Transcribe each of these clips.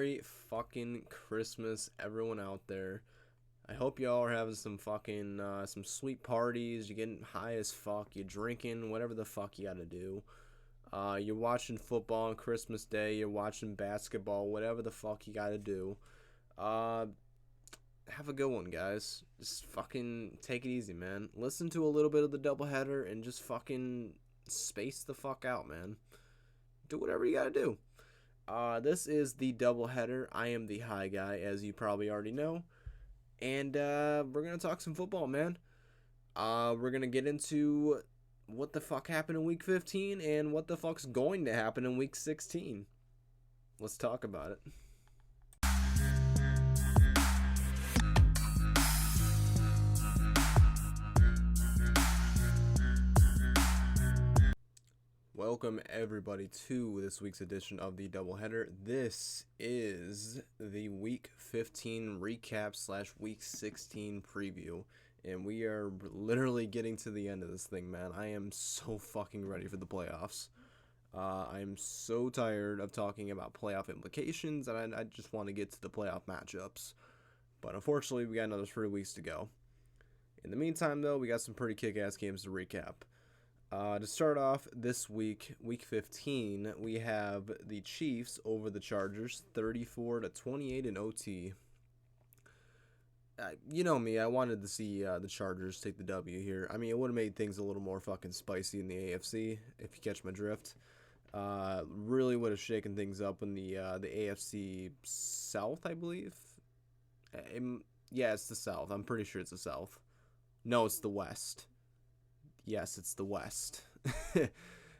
Merry fucking Christmas, everyone out there. I hope y'all are having some fucking, some sweet parties. You're getting high as fuck. You're drinking, whatever the fuck you gotta do. You're watching football on Christmas Day. You're watching basketball, whatever the fuck you gotta do. Have a good one, guys. Just fucking take it easy, man. Listen to a little bit of the doubleheader and just fucking space the fuck out, man. Do whatever you gotta do. This is the doubleheader. I am the high guy, as you probably already know. And we're going to talk some football, man. We're going to get into what the fuck happened in Week 15 and what the fuck's going to happen in Week 16. Let's talk about it. Welcome everybody to this week's edition of the doubleheader. This is the Week 15 recap / Week 16 preview, and we are literally getting to the end of this thing, man. I am so fucking ready for the playoffs. I am so tired of talking about playoff implications, and I just want to get to the playoff matchups. But unfortunately, we got another 3 weeks to go. In the meantime, though, we got some pretty kick-ass games to recap. To start off this week, Week 15, we have the Chiefs over the Chargers, 34-28 in OT. You know me, I wanted to see the Chargers take the W here. I mean, it would have made things a little more fucking spicy in the AFC, if you catch my drift. Really would have shaken things up in the AFC South, I believe. Yeah, it's the South. I'm pretty sure it's the South. No, it's the West. Yes, it's the West.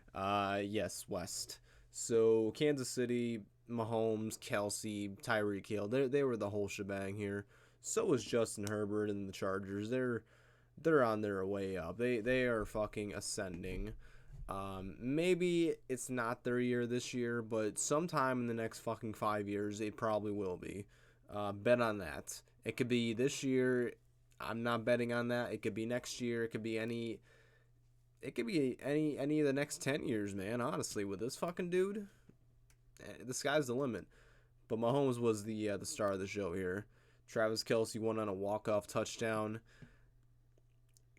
Yes, West. So, Kansas City, Mahomes, Kelsey, Tyreek Hill, they were the whole shebang here. So is Justin Herbert and the Chargers. They're on their way up. They are fucking ascending. Maybe it's not their year this year, but sometime in the next fucking 5 years, it probably will be. Bet on that. It could be this year. I'm not betting on that. It could be next year. It could be any of the next 10 years, man, honestly, with this fucking dude. The sky's the limit. But Mahomes was the star of the show here. Travis Kelce won on a walk-off touchdown.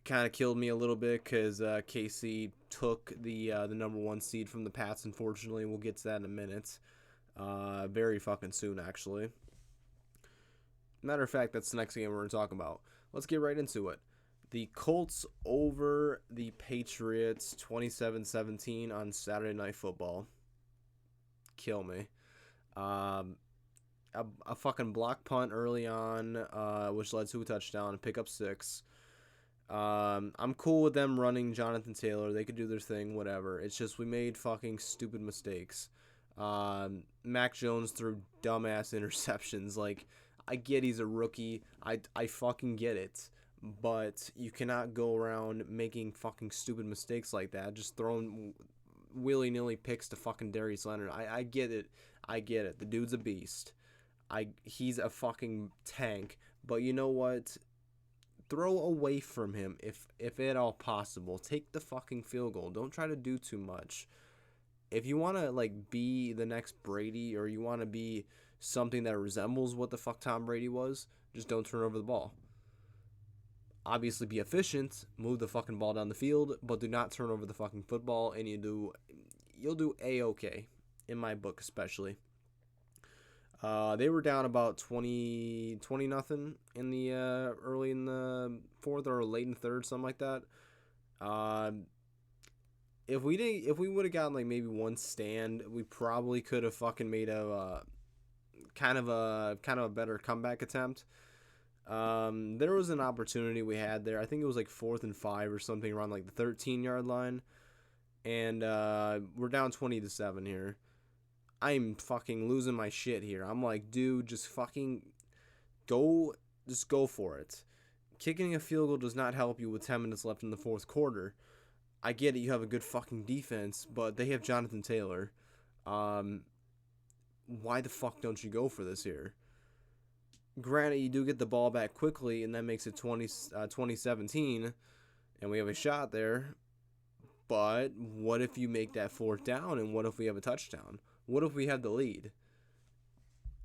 Kind of killed me a little bit because KC took the number 1 seed from the Pats, unfortunately. We'll get to that in a minute. Very fucking soon, actually. Matter of fact, that's the next game we're going to talk about. Let's get right into it. The Colts over the Patriots 27-17 on Saturday Night Football. Kill me. A fucking block punt early on, which led to a touchdown, pick up 6. I'm cool with them running Jonathan Taylor. They could do their thing, whatever. It's just we made fucking stupid mistakes. Mac Jones threw dumbass interceptions. Like, I get he's a rookie. I fucking get it. But you cannot go around making fucking stupid mistakes like that. Just throwing willy-nilly picks to fucking Darius Leonard. I get it. I get it. The dude's a beast. He's a fucking tank. But you know what? Throw away from him if at all possible. Take the fucking field goal. Don't try to do too much. If you want to like be the next Brady or you want to be something that resembles what the fuck Tom Brady was, just don't turn over the ball. Obviously be efficient, move the fucking ball down the field, but do not turn over the fucking football, and you'll do A-okay, in my book especially. They were down about 20-0 in the early in the fourth or late in the third, something like that. If we would have gotten like maybe one stand, we probably could have fucking made a kind of a better comeback attempt. There was an opportunity we had there. I think it was like 4th and 5 or something around like the 13-yard line. And we're down 20-7 here. I'm fucking losing my shit here. I'm like, dude, just fucking go for it. Kicking a field goal does not help you with 10 minutes left in the fourth quarter. I get it, you have a good fucking defense, but they have Jonathan Taylor. Why the fuck don't you go for this here? Granted, you do get the ball back quickly, and that makes it 2017, and we have a shot there. But what if you make that 4th down, and what if we have a touchdown? What if we have the lead?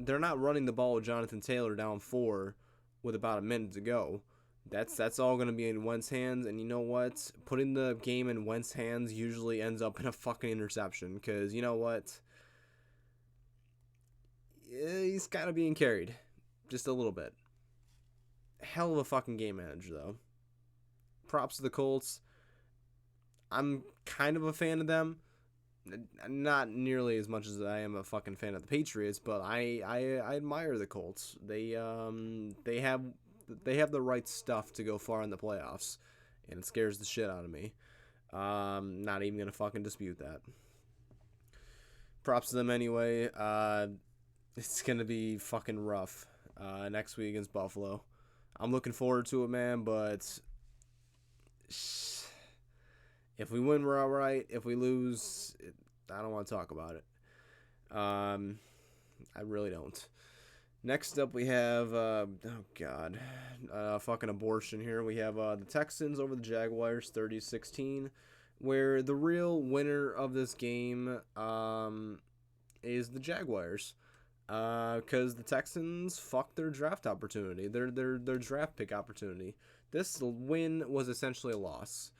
they're not running the ball with Jonathan Taylor down 4 with about a minute to go. That's all going to be in Wentz's hands, and you know what? Putting the game in Wentz's hands usually ends up in a fucking interception, because you know what? He's kind of being carried. Just a little bit. Hell of a fucking game manager, though. Props to the Colts. I'm kind of a fan of them. Not nearly as much as I am a fucking fan of the Patriots, but I admire the Colts. They have the right stuff to go far in the playoffs, and it scares the shit out of me. Not even gonna fucking dispute that. Props to them anyway. It's gonna be fucking rough next week against Buffalo. I'm looking forward to it, man, but if we win, we're all right. If we lose, I don't want to talk about it. I really don't. Next up, we have, fucking abortion here. We have the Texans over the Jaguars, 30-16, where the real winner of this game is the Jaguars. Because the Texans fucked their draft opportunity, their draft pick opportunity. This win was essentially a loss.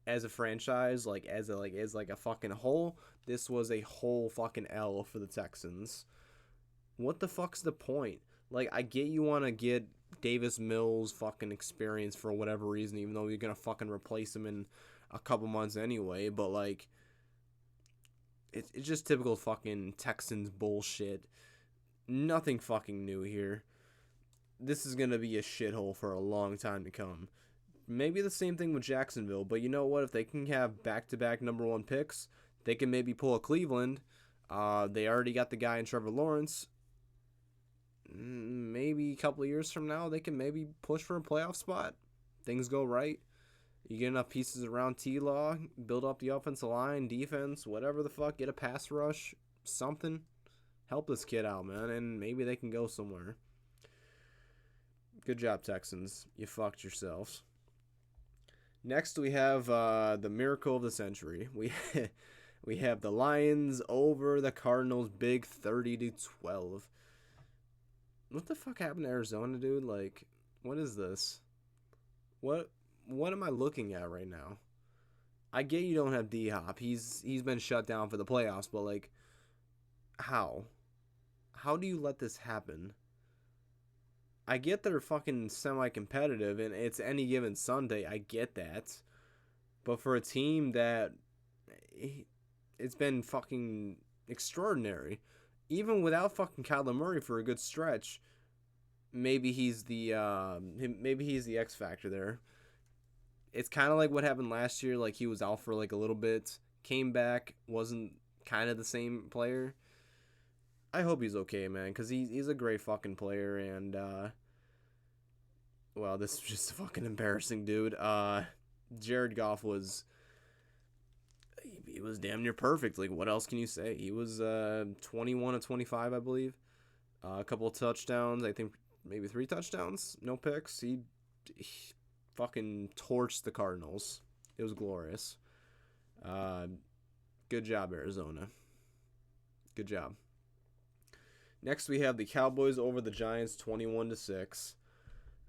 As a franchise, as a fucking whole, this was a whole fucking L for the Texans. What the fuck's the point? I get you want to get Davis Mills fucking experience for whatever reason, even though you're gonna fucking replace him in a couple months anyway, but it's just typical fucking Texans bullshit. Nothing fucking new here. This is gonna be a shithole for a long time to come. Maybe the same thing with Jacksonville, but you know what? If they can have back-to-back number 1 picks, they can maybe pull a Cleveland. They already got the guy in Trevor Lawrence. Maybe a couple of years from now, they can maybe push for a playoff spot. Things go right. You get enough pieces around T-Law, build up the offensive line, defense, whatever the fuck, get a pass rush, something. Help this kid out, man, and maybe they can go somewhere. Good job, Texans. You fucked yourselves. Next, we have the miracle of the century. We have the Lions over the Cardinals, big 30-12. What the fuck happened to Arizona, dude? What is this? What am I looking at right now? I get you don't have D-Hop. He's been shut down for the playoffs, but how? How do you let this happen? I get they're fucking semi-competitive and it's any given Sunday. I get that. But for a team that it's been fucking extraordinary, even without fucking Kyler Murray for a good stretch, maybe he's the X factor there. It's kind of like what happened last year. He was out for a little bit, came back, wasn't kind of the same player. I hope he's okay, man, because he's a great fucking player, and, well, this is just fucking embarrassing, dude. Jared Goff was damn near perfect. What else can you say? He was 21 of 25, I believe. A couple of touchdowns, I think maybe 3 touchdowns, no picks. He fucking torched the Cardinals. It was glorious. Good job, Arizona. Good job. Next, we have the Cowboys over the Giants, 21-6.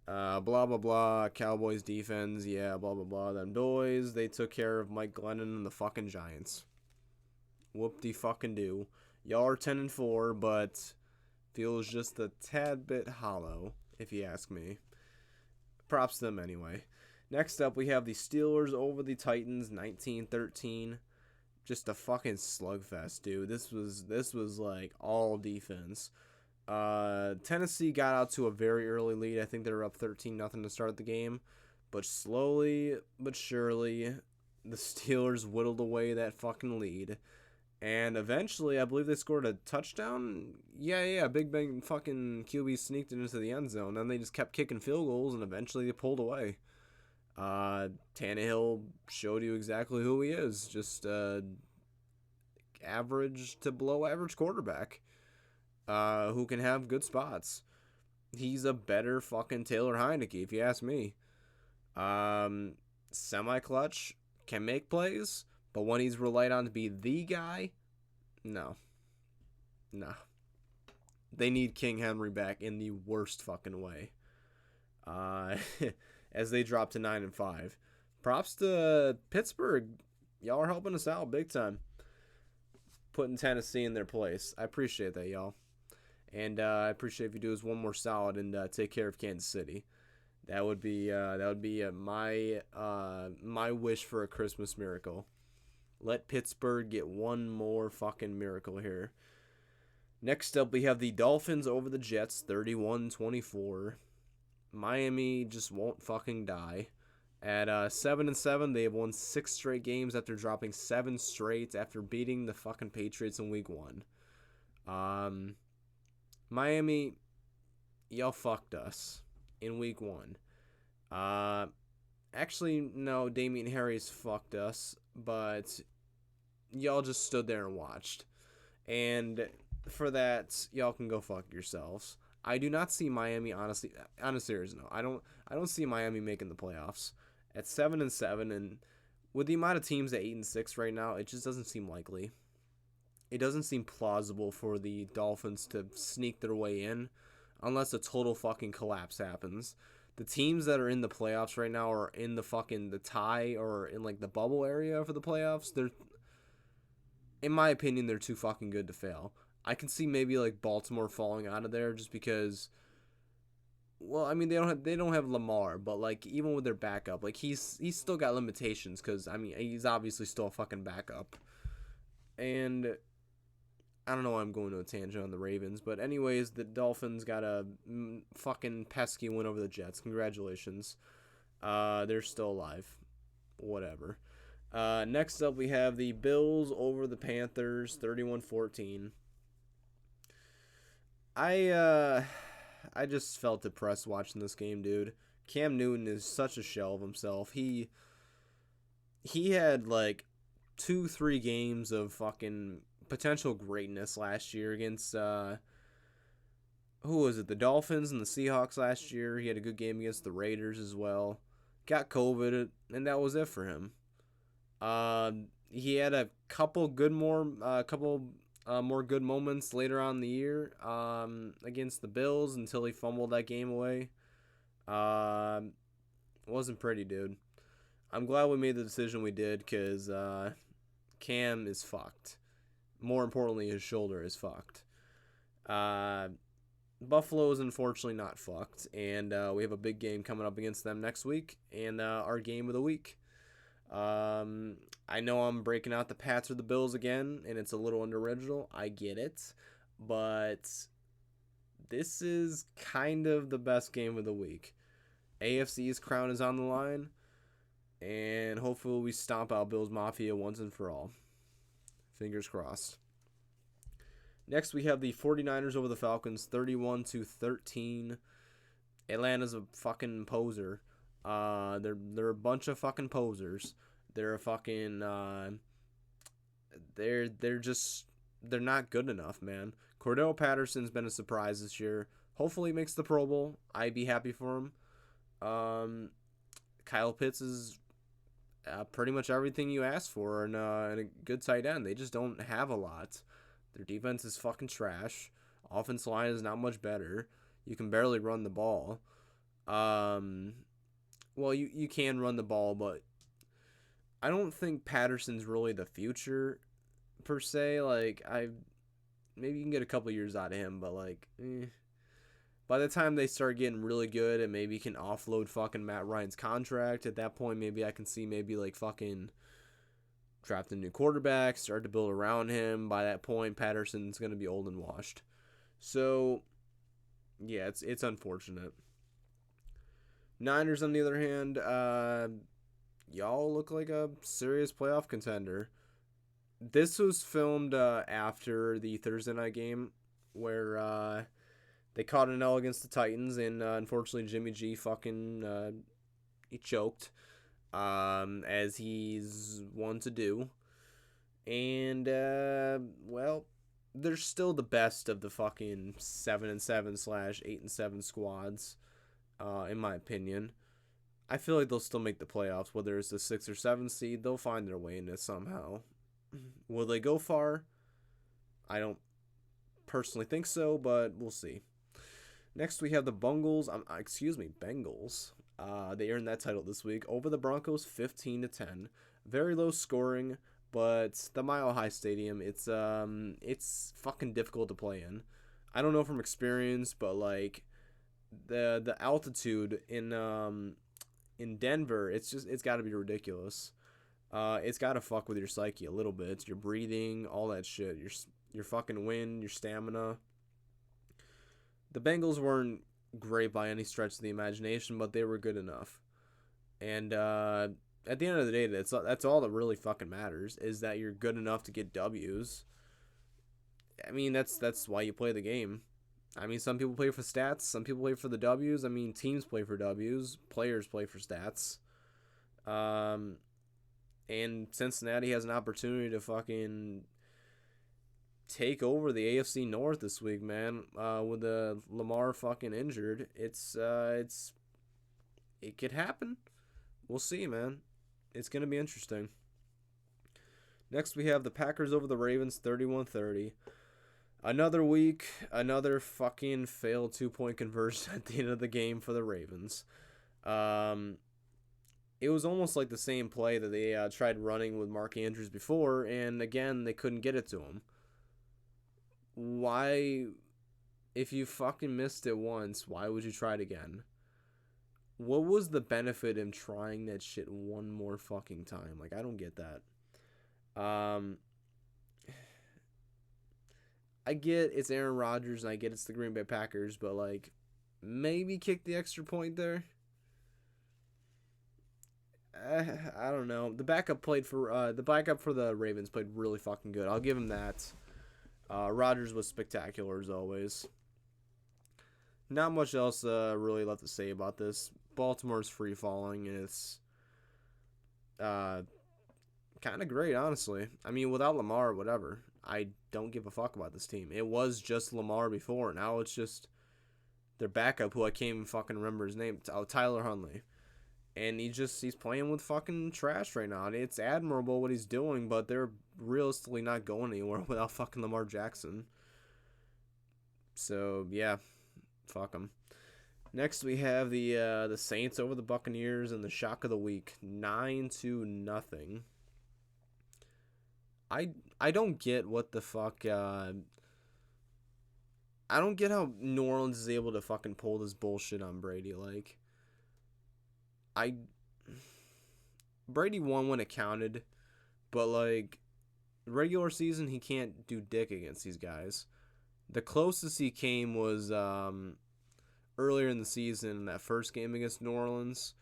Blah, blah, blah. Cowboys defense, yeah, blah, blah, blah. Then boys, they took care of Mike Glennon and the fucking Giants. Whoop-de-fucking-do. Y'all are 10-4, but feels just a tad bit hollow, if you ask me. Props to them anyway. Next up, we have the Steelers over the Titans, 19-13. Just a fucking slugfest, dude. This was all defense. Tennessee got out to a very early lead. I think they were up 13-0 to start the game. But slowly but surely, the Steelers whittled away that fucking lead. And eventually, I believe they scored a touchdown. Yeah, Big Bang fucking QB sneaked it into the end zone. Then they just kept kicking field goals, and eventually they pulled away. Tannehill showed you exactly who he is. Just average to below average quarterback who can have good spots. He's a better fucking Taylor Heineke, if you ask me. Semi-clutch, can make plays, but when he's relied on to be the guy, no. They need King Henry back in the worst fucking way. Uh, as they drop to 9-5. Props to Pittsburgh. Y'all are helping us out big time. Putting Tennessee in their place. I appreciate that, y'all. And I appreciate if you do us one more solid and take care of Kansas City. That would be my wish for a Christmas miracle. Let Pittsburgh get one more fucking miracle here. Next up, we have the Dolphins over the Jets, 31-24. Miami just won't fucking die. At 7-7, they have won 6 straight games after dropping 7 straight after beating the fucking Patriots in Week 1. Miami, y'all fucked us in Week 1. Actually, no, Damian Harris fucked us, but y'all just stood there and watched. And for that, y'all can go fuck yourselves. I do not see Miami, honestly, on a serious note. I don't see Miami making the playoffs. At 7-7, and with the amount of teams at 8-6 right now, it just doesn't seem likely. It doesn't seem plausible for the Dolphins to sneak their way in, unless a total fucking collapse happens. The teams that are in the playoffs right now are in the tie or in like the bubble area for the playoffs. They're, in my opinion, they're too fucking good to fail. I can see maybe like Baltimore falling out of there just because. Well, I mean they don't have Lamar, but like even with their backup, like he's still got limitations because I mean he's obviously still a fucking backup, and I don't know why I'm going to a tangent on the Ravens, but anyways, the Dolphins got a fucking pesky win over the Jets. Congratulations, they're still alive, whatever. Next up we have the Bills over the Panthers, 31-14. I just felt depressed watching this game, dude. Cam Newton is such a shell of himself. He had like 2-3 games of fucking potential greatness last year against who was it? The Dolphins and the Seahawks last year. He had a good game against the Raiders as well. Got COVID, and that was it for him. He had a couple more good moments later on in the year against the Bills until he fumbled that game away. Wasn't pretty, dude. I'm glad we made the decision we did because Cam is fucked. More importantly, his shoulder is fucked. Buffalo is unfortunately not fucked, and we have a big game coming up against them next week, and our game of the week. I know I'm breaking out the Pats or the Bills again, and it's a little unoriginal. I get it. But this is kind of the best game of the week. AFC's crown is on the line, and hopefully we stomp out Bills Mafia once and for all. Fingers crossed. Next, we have the 49ers over the Falcons, 31-13. Atlanta's a fucking poser. They're a bunch of fucking posers. They're a fucking they're not good enough, man. Cordell Patterson's been a surprise this year. Hopefully he makes the Pro Bowl. I'd be happy for him. Kyle Pitts is pretty much everything you asked for and a good tight end. They just don't have a lot. Their defense is fucking trash. Offensive line is not much better. You can barely run the ball. Well, you can run the ball, but I don't think Patterson's really the future, per se. Like, maybe you can get a couple years out of him, but, like, by the time they start getting really good and maybe can offload fucking Matt Ryan's contract, at that point, maybe I can see maybe, like, fucking draft a new quarterback, start to build around him. By that point, Patterson's going to be old and washed. So, yeah, it's unfortunate. Niners, on the other hand, y'all look like a serious playoff contender. This was filmed after the Thursday night game where they caught an L against the Titans, and unfortunately Jimmy G fucking he choked, as he's one to do. And well, they're still the best of the fucking 7-7/8-7 squads. In my opinion, I feel like they'll still make the playoffs, whether it's the 6 or 7 seed. They'll find their way in this somehow. Will they go far? I don't personally think so, but we'll see. Next, we have the Bengals. They earned that title this week over the Broncos, 15-10. Very low scoring, but the Mile High Stadium, it's fucking difficult to play in. I don't know from experience, but like the altitude in Denver, it's got to be ridiculous. It's got to fuck with your psyche a little bit. It's your breathing, all that shit. Your fucking wind, your stamina. The Bengals weren't great by any stretch of the imagination, but they were good enough. And at the end of the day, that's all that really fucking matters, is that you're good enough to get W's. I mean, that's why you play the game. I mean, some people play for stats, some people play for the W's. I mean, teams play for W's, players play for stats. And Cincinnati has an opportunity to fucking take over the AFC North this week, man. With the Lamar fucking injured, it could happen. We'll see, man. It's gonna be interesting. Next, we have the Packers over the Ravens, 31-30. Another week, another fucking failed 2-point conversion at the end of the game for the Ravens. It was almost like the same play that they tried running with Mark Andrews before, and again, they couldn't get it to him. Why, if you fucking missed it once, why would you try it again? What was the benefit in trying that shit one more fucking time? Like, I don't get that. I get it's Aaron Rodgers and I get it's the Green Bay Packers, but like, maybe kick the extra point there. I don't know. The backup for the Ravens played really fucking good. I'll give him that. Rodgers was spectacular as always. Not much else really left to say about this. Baltimore's free falling, and it's kind of great, honestly. I mean, without Lamar, whatever. I don't give a fuck about this team. It was just Lamar before. Now it's just their backup, who I can't even fucking remember his name. Tyler Huntley. And he's playing with fucking trash right now. It's admirable what he's doing, but they're realistically not going anywhere without fucking Lamar Jackson. So, yeah. Fuck him. Next, we have the Saints over the Buccaneers and the shock of the week. 9-0. I don't get what the fuck... I don't get how New Orleans is able to fucking pull this bullshit on Brady. Like... Brady won when it counted, but like regular season he can't do dick against these guys. The closest he came was earlier in the season in that first game against New Orleans,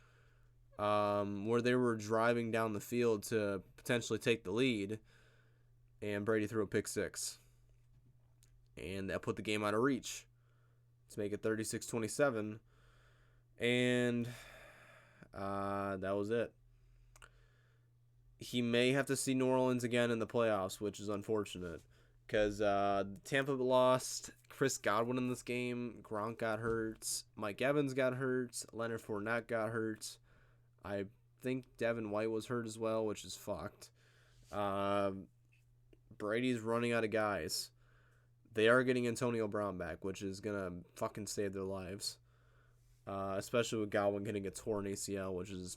where they were driving down the field to potentially take the lead, and Brady threw a pick six, and that put the game out of reach to make it 36-27, and that was it. He may have to see New Orleans again in the playoffs, which is unfortunate. Because Tampa lost Chris Godwin in this game. Gronk got hurt. Mike Evans got hurt. Leonard Fournette got hurt. I think Devin White was hurt as well, which is fucked. Brady's running out of guys. They are getting Antonio Brown back, which is going to fucking save their lives. Especially with Godwin getting a torn ACL, which is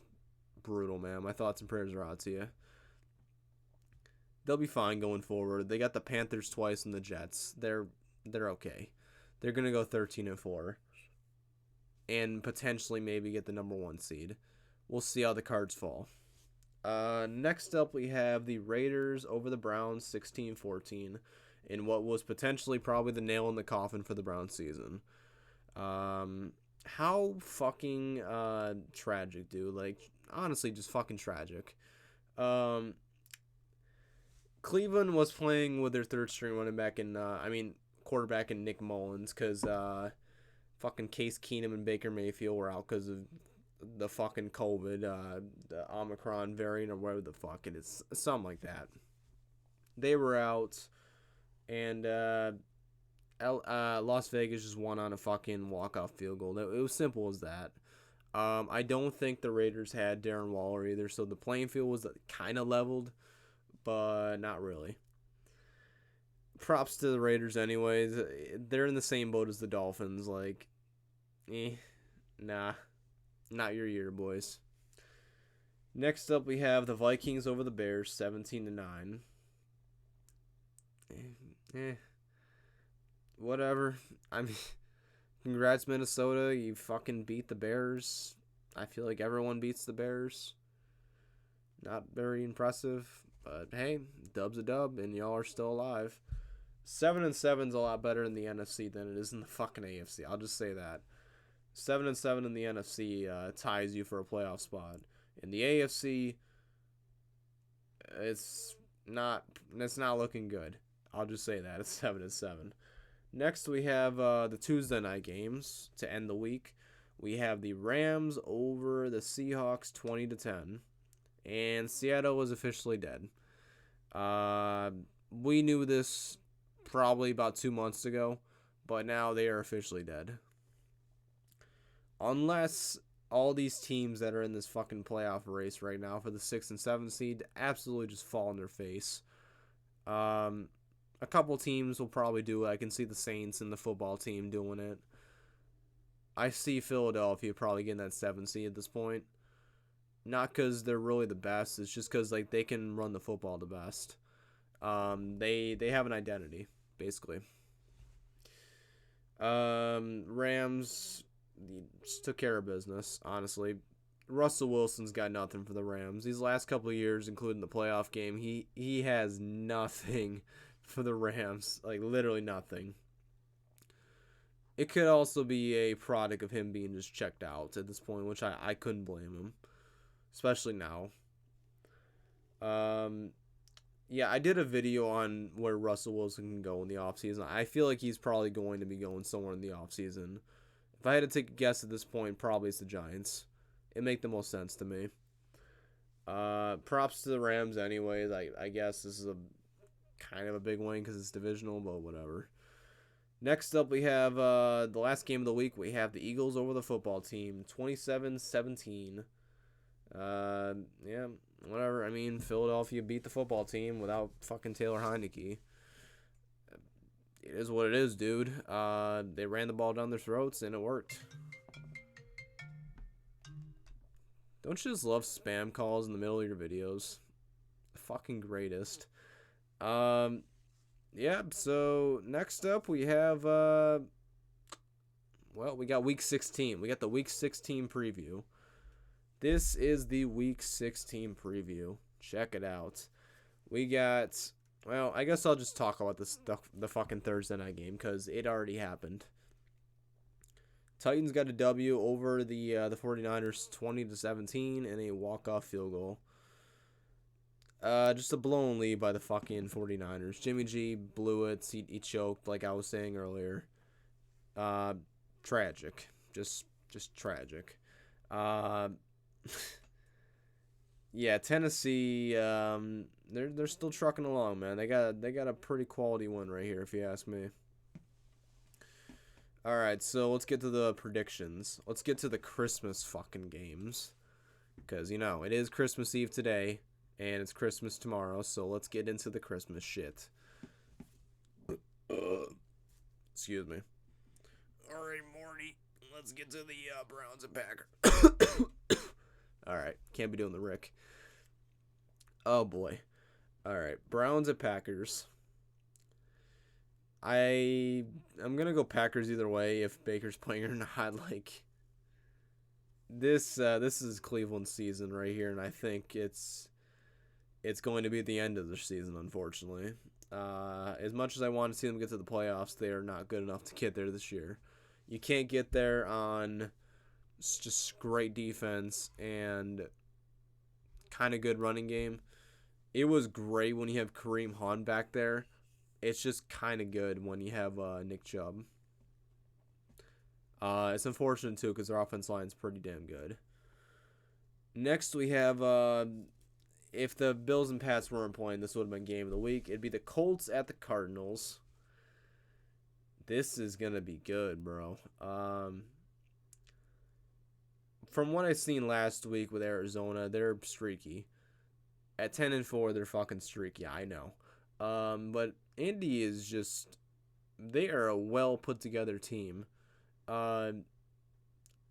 brutal, man. My thoughts and prayers are out to you. They'll be fine going forward. They got the Panthers twice and the Jets. They're okay. They're gonna go 13-4, and potentially maybe get the number 1 seed. We'll see how the cards fall. Next up, we have the Raiders over the Browns, 16-14, in what was potentially probably the nail in the coffin for the Browns season. How fucking tragic, dude. Like, honestly, just fucking tragic. Cleveland was playing with their third string running back quarterback in Nick Mullins, because fucking Case Keenum and Baker Mayfield were out because of the fucking COVID, the Omicron variant or whatever the fuck it is, something like that. They were out, and Las Vegas just won on a fucking walk-off field goal. It was simple as that. I don't think the Raiders had Darren Waller either, so the playing field was kind of leveled, but not really. props to the Raiders anyways. They're in the same boat as the Dolphins. Like, nah, not your year, boys. Next up, we have the Vikings over the Bears, 17-9. Whatever. I mean, congrats, Minnesota. You fucking beat the Bears. I feel like everyone beats the Bears. Not very impressive, but hey, dub's a dub, and y'all are still alive. 7-7's a lot better in the NFC than it is in the fucking AFC. I'll just say that. 7-7 in the NFC ties you for a playoff spot. In the AFC, it's not looking good. I'll just say that. It's 7-7. Next, we have the Tuesday night games to end the week. We have the Rams over the Seahawks 20-10. And Seattle was officially dead. We knew this probably about 2 months ago, but now they are officially dead. Unless all these teams that are in this fucking playoff race right now for the 6 and 7 seed absolutely just fall on their face. A couple teams will probably do it. I can see the Saints and the football team doing it. I see Philadelphia probably getting that 7 seed at this point. Not because they're really the best. It's just because like they can run the football the best. They have an identity, basically. Rams just took care of business, honestly. Russell Wilson's got nothing for the Rams. These last couple of years, including the playoff game, he has nothing for the Rams. Like, literally nothing. It could also be a product of him being just checked out at this point, which I couldn't blame him. Especially now. Yeah, I did a video on where Russell Wilson can go in the offseason. I feel like he's probably going to be going somewhere in the offseason. If I had to take a guess at this point, probably it's the Giants. It make the most sense to me. Props to the Rams anyways. I guess this is a kind of a big win because it's divisional, but whatever. Next up, we have the last game of the week. We have the Eagles over the football team, 27-17. Yeah, whatever. I mean, Philadelphia beat the football team without fucking Taylor Heineke. It is what it is, dude. They ran the ball down their throats, and it worked. Don't you just love spam calls in the middle of your videos? The fucking greatest. Yeah, so next up we have, we got Week 16. We got the Week 16 preview. This is the Week 16 preview. Check it out. We got, well, I guess I'll just talk about the fucking Thursday night game because it already happened. Titans got a W over the 49ers 20-17 and a walk-off field goal. Just a blown lead by the fucking 49ers. Jimmy G blew it. He choked, like I was saying earlier. Tragic. Just tragic. Yeah, Tennessee, they're still trucking along, man. They got a pretty quality one right here, if you ask me. All right, so let's get to the predictions. Let's get to the Christmas fucking games, because you know it is Christmas Eve today, and it's Christmas tomorrow. So let's get into the Christmas shit. Excuse me. All right, Morty. Let's get to the Browns and Packers. All right, can't be doing the Rick. Oh boy. All right, Browns and Packers. I'm gonna go Packers either way if Baker's playing or not. Like this is Cleveland's season right here, and I think it's going to be the end of the season, unfortunately. As much as I want to see them get to the playoffs, they are not good enough to get there this year. You can't get there on just great defense and kind of good running game. It was great when you have Kareem Hunt back there. It's just kind of good when you have Nick Chubb. It's unfortunate, too, because their offense line is pretty damn good. Next, we have, if the Bills and Pats weren't playing, this would have been game of the week. It'd be the Colts at the Cardinals. This is going to be good, bro. From what I seen last week with Arizona, they're streaky. At 10-4, they're fucking streaky. I know. But Indy is just, they are a well put together team. Uh,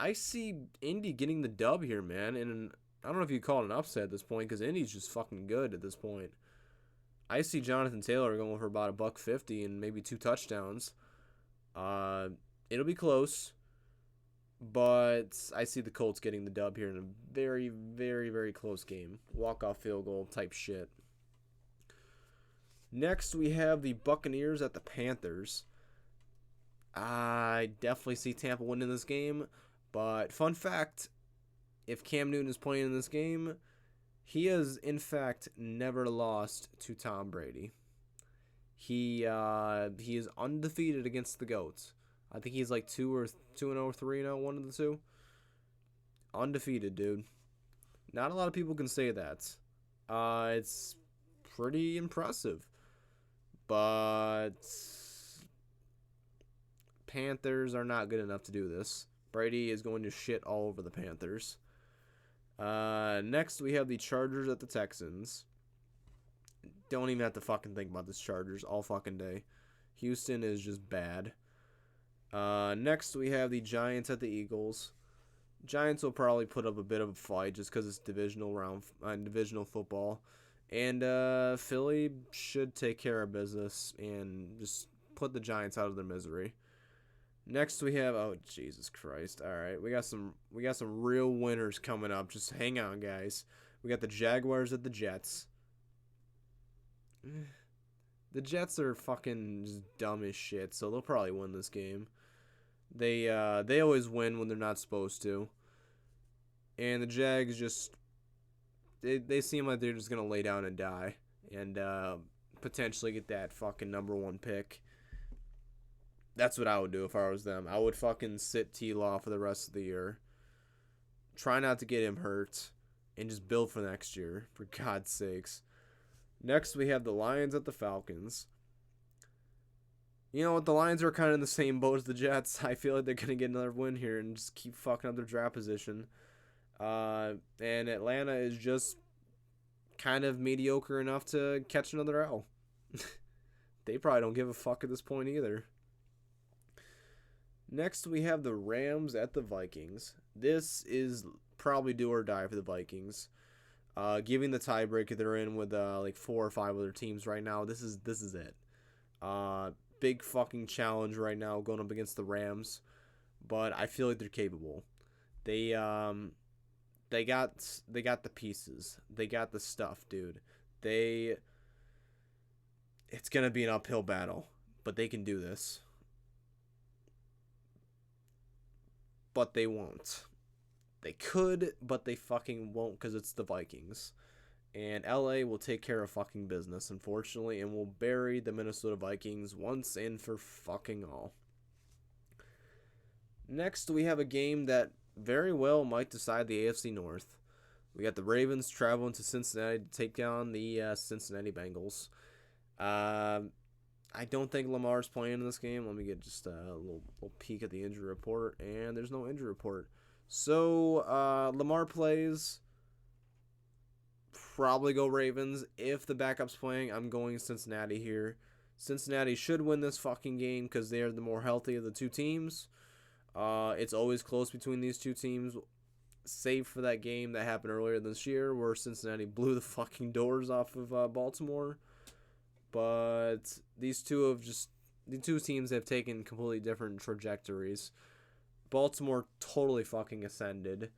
I see Indy getting the dub here, man, and I don't know if you call it an upset at this point because Indy's just fucking good at this point. I see Jonathan Taylor going for about $150 and maybe 2 touchdowns. Uh, it'll be close, but I see the Colts getting the dub here in a very, very, very close game. Walk-off field goal type shit. Next, we have the Buccaneers at the Panthers. I definitely see Tampa winning this game, but fun fact, if Cam Newton is playing in this game, he has, in fact, never lost to Tom Brady. He is undefeated against the Goats. I think he's like 2-0, 3-0, one of the two. Undefeated, dude. Not a lot of people can say that. It's pretty impressive. But Panthers are not good enough to do this. Brady is going to shit all over the Panthers. Next, we have the Chargers at the Texans. Don't even have to fucking think about this Chargers all fucking day. Houston is just bad. Next, we have the Giants at the Eagles. Giants will probably put up a bit of a fight just because it's divisional football. And Philly should take care of business and just put the Giants out of their misery. Next we have, oh Jesus Christ. All right, we got some real winners coming up. Just hang on, guys. We got the Jaguars at the Jets. The Jets are fucking just dumb as shit, so they'll probably win this game. They always win when they're not supposed to. And the Jags just they seem like they're just gonna lay down and die and potentially get that fucking number 1 pick. That's what I would do if I was them. I would fucking sit T-Law for the rest of the year. Try not to get him hurt. And just build for next year. For God's sakes. Next, we have the Lions at the Falcons. You know what? The Lions are kind of in the same boat as the Jets. I feel like they're going to get another win here and just keep fucking up their draft position. And Atlanta is just kind of mediocre enough to catch another L. They probably don't give a fuck at this point either. Next, we have the Rams at the Vikings. This is probably do or die for the Vikings. Giving the tiebreaker they're in with like 4 or 5 other teams right now. This is it. Big fucking challenge right now going up against the Rams, but I feel like they're capable. They got the pieces. They got the stuff, dude. It's gonna be an uphill battle, but they can do this. But they won't. They could, but they fucking won't because it's the Vikings. And LA will take care of fucking business, unfortunately, and will bury the Minnesota Vikings once and for fucking all. Next, we have a game that very well might decide the AFC North. We got the Ravens traveling to Cincinnati to take down the Cincinnati Bengals. I don't think Lamar's playing in this game. Let me get just a little peek at the injury report, and there's no injury report. So, Lamar plays. Probably go Ravens. If the backup's playing, I'm going Cincinnati here. Cincinnati should win this fucking game because they are the more healthy of the two teams. It's always close between these two teams, save for that game that happened earlier this year where Cincinnati blew the fucking doors off of Baltimore. But the two teams have taken completely different trajectories. Baltimore totally fucking ascended.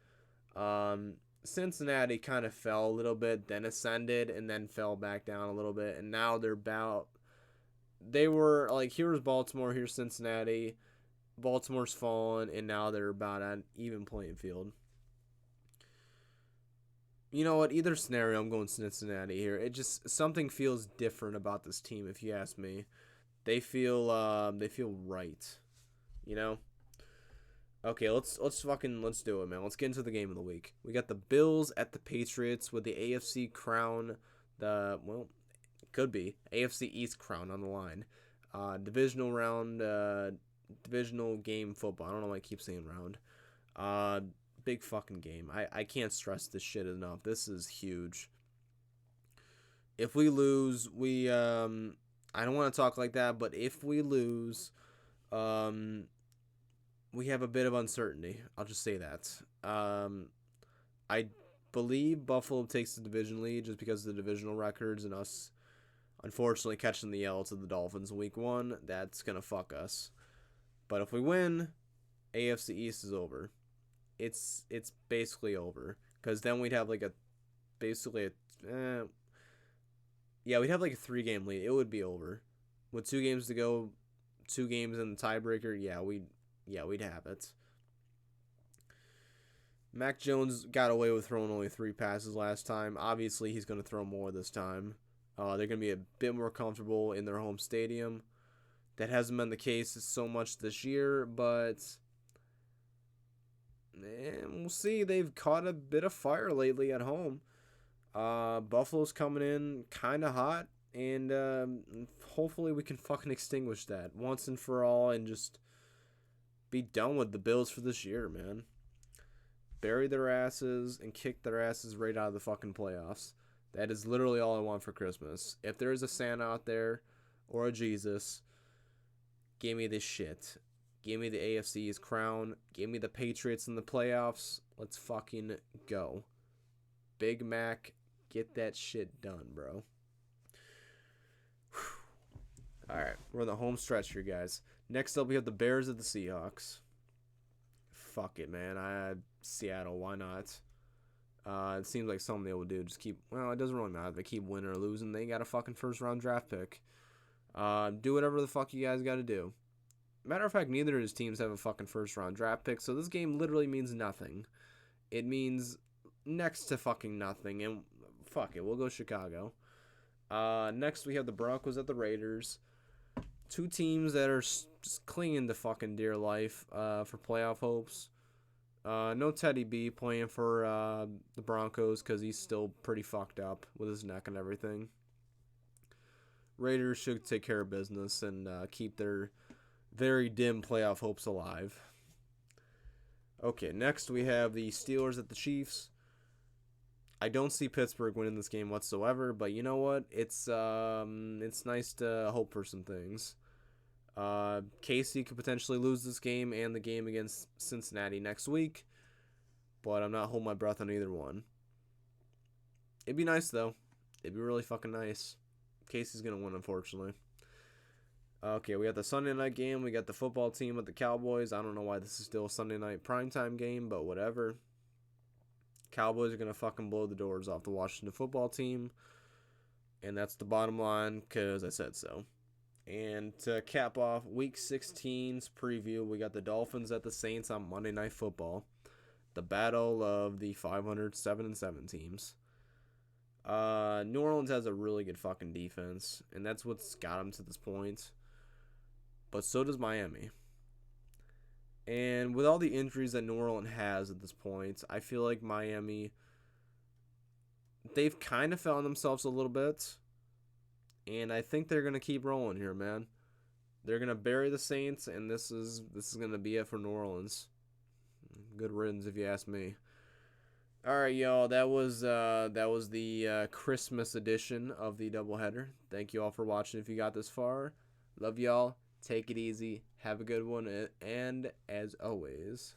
Cincinnati kind of fell a little bit, then ascended, and then fell back down a little bit. And now they were like, here's Baltimore, here's Cincinnati. Baltimore's fallen, and now they're about on even playing field. You know what? Either scenario, I'm going Cincinnati here. It just something feels different about this team, if you ask me. They feel right, you know. Okay, let's do it, man. Let's get into the game of the week. We got the Bills at the Patriots with the AFC crown, it could be AFC East crown on the line. Divisional round, divisional game football. I don't know why I keep saying round. Big fucking game. I can't stress this shit enough. This is huge. If we lose, I I don't want to talk like that, but if we lose, we have a bit of uncertainty. I'll just say that. I believe Buffalo takes the division lead just because of the divisional records and us, unfortunately, catching the L to the Dolphins in week 1. That's going to fuck us. But if we win, AFC East is over. It's basically over. Because then we'd have like a, basically a, we'd have like a 3-game lead. It would be over. With 2 games to go, 2 games in the tiebreaker, we'd have it. Mac Jones got away with throwing only 3 passes last time. Obviously, he's going to throw more this time. They're going to be a bit more comfortable in their home stadium. That hasn't been the case so much this year, but we'll see. They've caught a bit of fire lately at home. Buffalo's coming in kind of hot, and hopefully we can fucking extinguish that once and for all and just be done with the Bills for this year, man. Bury their asses and kick their asses right out of the fucking playoffs. That is literally all I want for Christmas. If there is a Santa out there or a Jesus, give me this shit. Give me the AFC's crown. Give me the Patriots in the playoffs. Let's fucking go. Big Mac, get that shit done, bro. Alright, we're in the home stretch here, guys. Next up, we have the Bears at the Seahawks. Fuck it, man. Seattle, why not? It seems like something they will do. Just keep, well, it doesn't really matter. They keep winning or losing. They got a fucking first-round draft pick. Do whatever the fuck you guys got to do. Matter of fact, neither of his teams have a fucking first-round draft pick, so this game literally means nothing. It means next to fucking nothing, and fuck it, we'll go Chicago. Next, we have the Broncos at the Raiders. 2 teams that are just clinging to fucking dear life for playoff hopes. No Teddy B playing for the Broncos because he's still pretty fucked up with his neck and everything. Raiders should take care of business and keep their very dim playoff hopes alive. Okay, next we have the Steelers at the Chiefs. I don't see Pittsburgh winning this game whatsoever, but you know what? It's nice to hope for some things. Casey could potentially lose this game and the game against Cincinnati next week, but I'm not holding my breath on either one. It'd be nice, though. It'd be really fucking nice. Casey's going to win, unfortunately. Okay, we got the Sunday night game. We got the football team with the Cowboys. I don't know why this is still a Sunday night primetime game, but whatever. Cowboys are going to fucking blow the doors off the Washington football team. And that's the bottom line, because I said so. And to cap off Week 16's preview, we got the Dolphins at the Saints on Monday Night Football. The battle of the 500 7-7 teams. New Orleans has a really good fucking defense, and that's what's got them to this point. But so does Miami. And with all the injuries that New Orleans has at this point, I feel like Miami, they've kind of found themselves a little bit. And I think they're going to keep rolling here, man. They're going to bury the Saints, and this is going to be it for New Orleans. Good riddance, if you ask me. All right, y'all. That was the Christmas edition of the doubleheader. Thank you all for watching. If you got this far, love y'all. Take it easy. Have a good one, and as always,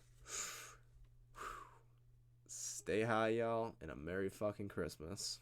stay high, y'all, and a Merry fucking Christmas.